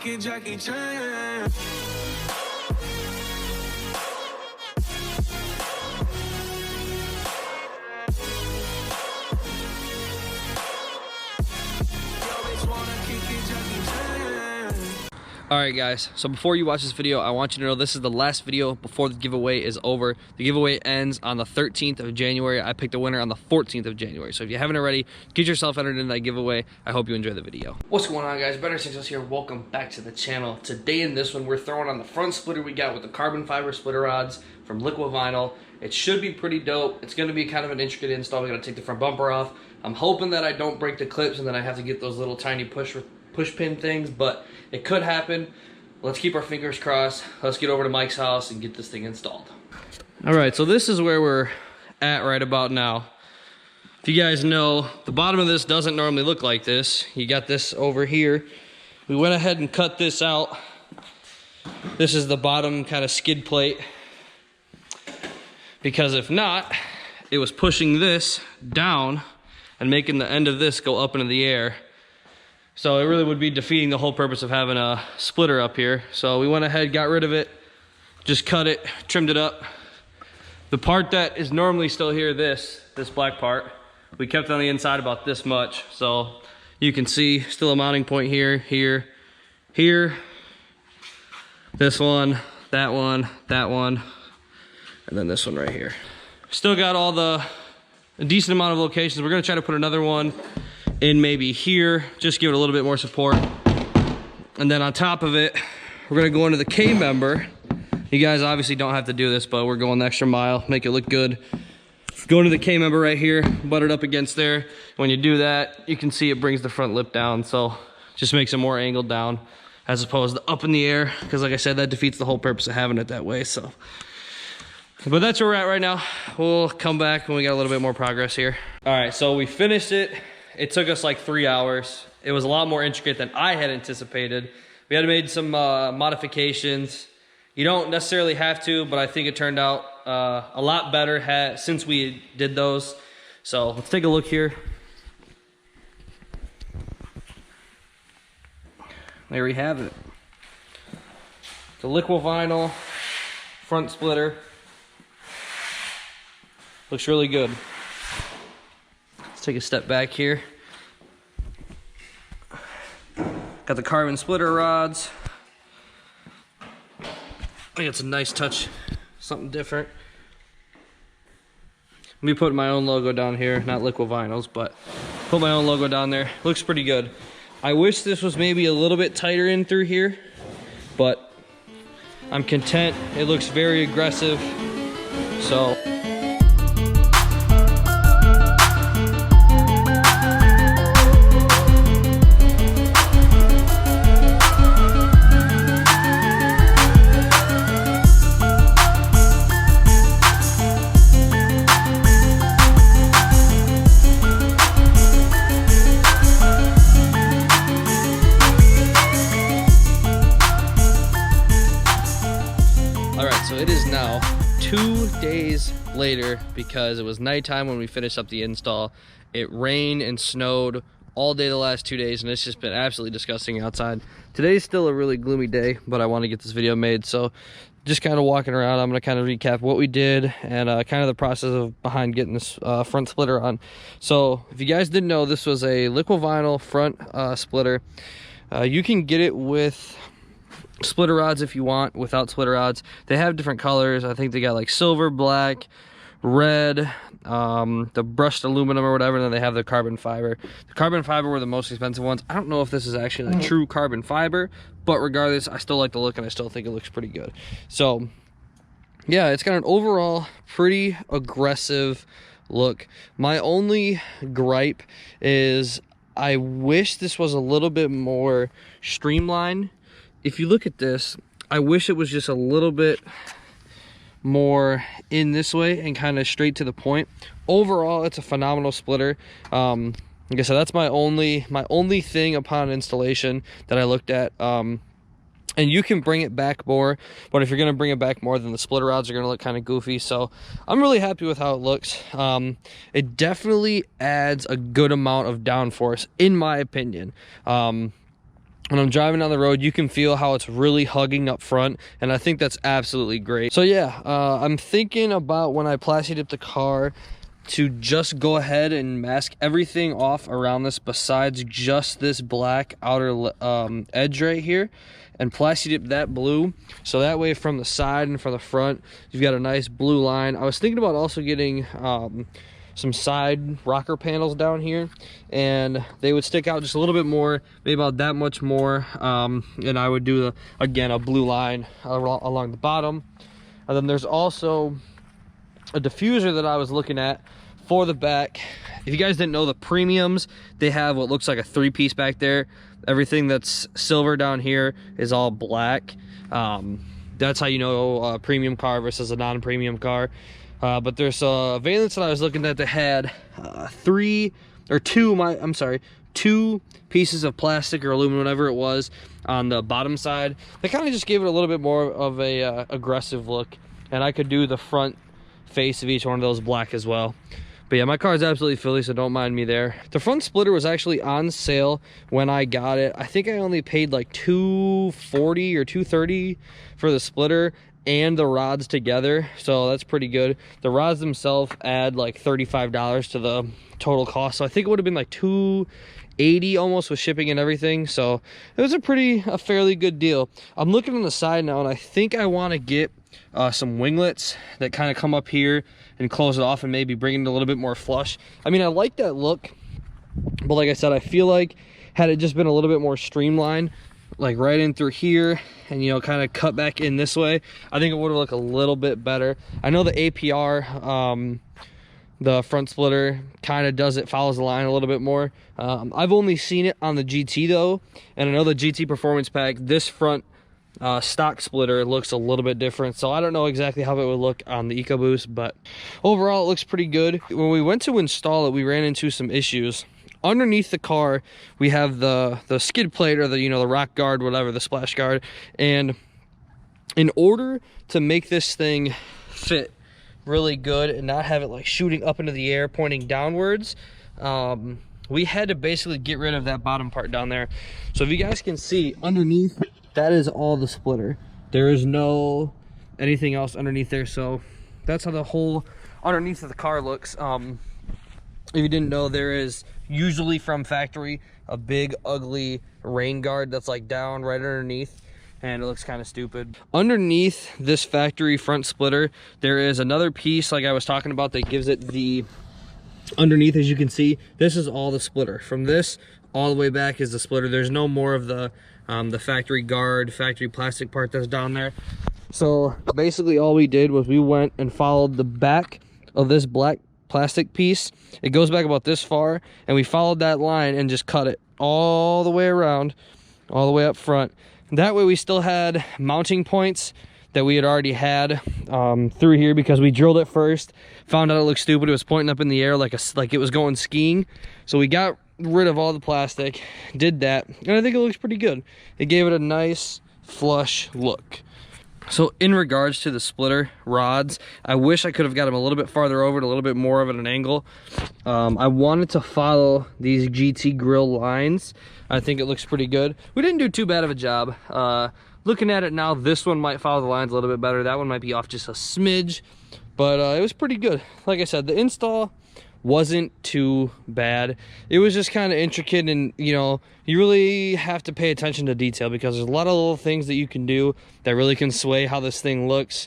it Jackie Chan. Alright guys, so before you watch this video, I want you to know this is the last video before the giveaway is over. The giveaway ends on the 13th of January. I picked a winner on the 14th of January. So if you haven't already, get yourself entered in that giveaway. I hope you enjoy the video. What's going on guys? Better Success here. Welcome back to the channel. Today in this one, we're throwing on the front splitter we got with the carbon fiber splitter rods from LIQUIVINYL. It should be pretty dope. It's going to be kind of an intricate install. We're going to take the front bumper off. I'm hoping that I don't break the clips and then I have to get those little tiny push pin things, but it could happen. Let's keep our fingers crossed. Let's get over to Mike's house and get this thing installed. All right, so this is where we're at right about now. If you guys know, the bottom of this doesn't normally look like this. You got this over here. We went ahead and cut this out. This is the bottom kind of skid plate, because if not, it was pushing this down and making the end of this go up into the air. So it really would be defeating the whole purpose of having a splitter up here. So we went ahead, got rid of it, just cut it, trimmed it up. The part that is normally still here, this black part, we kept on the inside about this much. So you can see still a mounting point here, here, here, this one, that one, that one, and then this one right here. Still got all a decent amount of locations. We're gonna try to put another one in maybe here, just give it a little bit more support. And then on top of it, we're gonna go into the K-member. You guys obviously don't have to do this, but we're going the extra mile, make it look good. Go into the K-member right here, butt it up against there. When you do that, you can see it brings the front lip down, so just makes it more angled down as opposed to up in the air, because like I said, that defeats the whole purpose of having it that way, so. But that's where we're at right now. We'll come back when we got a little bit more progress here. All right, so we finished it. It took us like 3 hours. It was a lot more intricate than I had anticipated. We had made some modifications. You don't necessarily have to, but I think it turned out a lot better since we did those. So let's take a look here. There we have it. The LIQUIVINYL front splitter. Looks really good. Let's take a step back here. Got the carbon splitter rods. I think it's a nice touch, something different. Let me put my own logo down here, not LIQUIVINYL's, but put my own logo down there. Looks pretty good. I wish this was maybe a little bit tighter in through here, but I'm content. It looks very aggressive, so. So it is now 2 days later, because it was nighttime when we finished up the install. It rained and snowed all day the last 2 days, and it's just been absolutely disgusting outside. Today's still a really gloomy day, but I want to get this video made. So just kind of walking around, I'm going to kind of recap what we did and kind of the process behind getting this front splitter on. So if you guys didn't know, this was a LIQUIVINYL front splitter. You can get it with splitter rods if you want, without splitter rods. They have different colors. I think they got like silver, black, red, the brushed aluminum or whatever, and then they have the carbon fiber. The carbon fiber were the most expensive ones. I don't know if this is actually a true carbon fiber, but regardless, I still like the look and I still think it looks pretty good. So yeah, it's got an overall pretty aggressive look. My only gripe is I wish this was a little bit more streamlined. If you look at this, I wish it was just a little bit more in this way and kind of straight to the point. Overall, it's a phenomenal splitter. Like I said, that's my only thing upon installation that I looked at. And you can bring it back more, but if you're gonna bring it back more, then the splitter rods are gonna look kind of goofy. So I'm really happy with how it looks. It definitely adds a good amount of downforce, in my opinion. when I'm driving down the road, you can feel how it's really hugging up front, and I think that's absolutely great. So yeah, I'm thinking about when I plasti dip the car to just go ahead and mask everything off around this besides just this black outer edge right here, and plasti dip that blue, so that way from the side and from the front you've got a nice blue line. I was thinking about also getting some side rocker panels down here, and they would stick out just a little bit more, maybe about that much more, and I would do again a blue line along the bottom. And then there's also a diffuser that I was looking at for the back. If you guys didn't know, the premiums, they have what looks like a 3-piece back there. Everything that's silver down here is all black. That's how you know a premium car versus a non-premium car. But there's a valence that I was looking at that had two pieces of plastic or aluminum, whatever it was, on the bottom side. They kind of just gave it a little bit more of a aggressive look, and I could do the front face of each one of those black as well. But yeah, my car is absolutely filthy, so don't mind me there. The front splitter was actually on sale when I got it. I think I only paid like $240 or $230 for the splitter and the rods together, so that's pretty good. The rods themselves add like $35 to the total cost, so I think it would have been like $280 almost with shipping and everything. So it was a fairly good deal. I'm looking on the side now, and I think I want to get some winglets that kind of come up here and close it off and maybe bring it a little bit more flush. I mean, I like that look, but like I said, I feel like had it just been a little bit more streamlined, like right in through here, and you know, kind of cut back in this way, I think it would have looked a little bit better. I know the APR, the front splitter kind of follows the line a little bit more. I've only seen it on the GT though, and I know the GT Performance Pack, this front stock splitter looks a little bit different, so I don't know exactly how it would look on the EcoBoost, but overall it looks pretty good. When we went to install it, we ran into some issues. Underneath the car, we have the skid plate, or the rock guard, whatever, the splash guard. And in order to make this thing fit really good and not have it like shooting up into the air, pointing downwards, we had to basically get rid of that bottom part down there. So if you guys can see underneath, that is all the splitter. There is no anything else underneath there. So that's how the whole underneath of the car looks. If you didn't know, there is usually from factory a big ugly rain guard that's like down right underneath, and it looks kind of stupid. Underneath this factory front splitter, there is another piece like I was talking about that gives it the underneath. As you can see, this is all the splitter. From this all the way back is the splitter. There's no more of the factory guard, factory plastic part that's down there. So basically all we did was we went and followed the back of this black plastic piece. It goes back about this far, and we followed that line and just cut it all the way around, all the way up front. That way we still had mounting points that we had already had through here, because we drilled it first, found out it looked stupid. It was pointing up in the air like it was going skiing. So we got rid of all the plastic, did that, and I think it looks pretty good. It gave it a nice flush look. So in regards to the splitter rods, I wish I could have got them a little bit farther over and a little bit more of at an angle. I wanted to follow these GT grill lines. I think it looks pretty good. We didn't do too bad of a job. Looking at it now, this one might follow the lines a little bit better. That one might be off just a smidge, but it was pretty good. Like I said, the install wasn't too bad. It was just kind of intricate, and you really have to pay attention to detail, because there's a lot of little things that you can do that really can sway how this thing looks.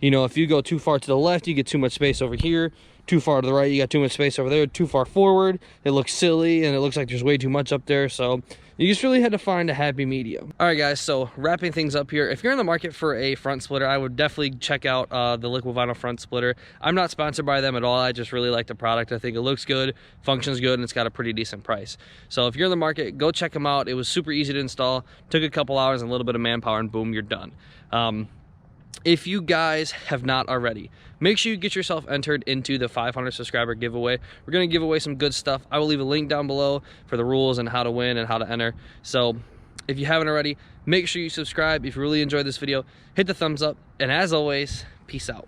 If you go too far to the left, you get too much space over here. Too far to the right, you got too much space over there. Too far forward, it looks silly, and it looks like there's way too much up there. So you just really had to find a happy medium. All right, guys, so wrapping things up here, if you're in the market for a front splitter, I would definitely check out the LIQUIVINYL front splitter. I'm not sponsored by them at all. I just really like the product. I think it looks good, functions good, and it's got a pretty decent price. So if you're in the market, go check them out. It was super easy to install, took a couple hours and a little bit of manpower, and boom, you're done. If you guys have not already, make sure you get yourself entered into the 500 subscriber giveaway. We're going to give away some good stuff. I will leave a link down below for the rules and how to win and how to enter. So if you haven't already, make sure you subscribe. If you really enjoyed this video, hit the thumbs up. And as always, peace out.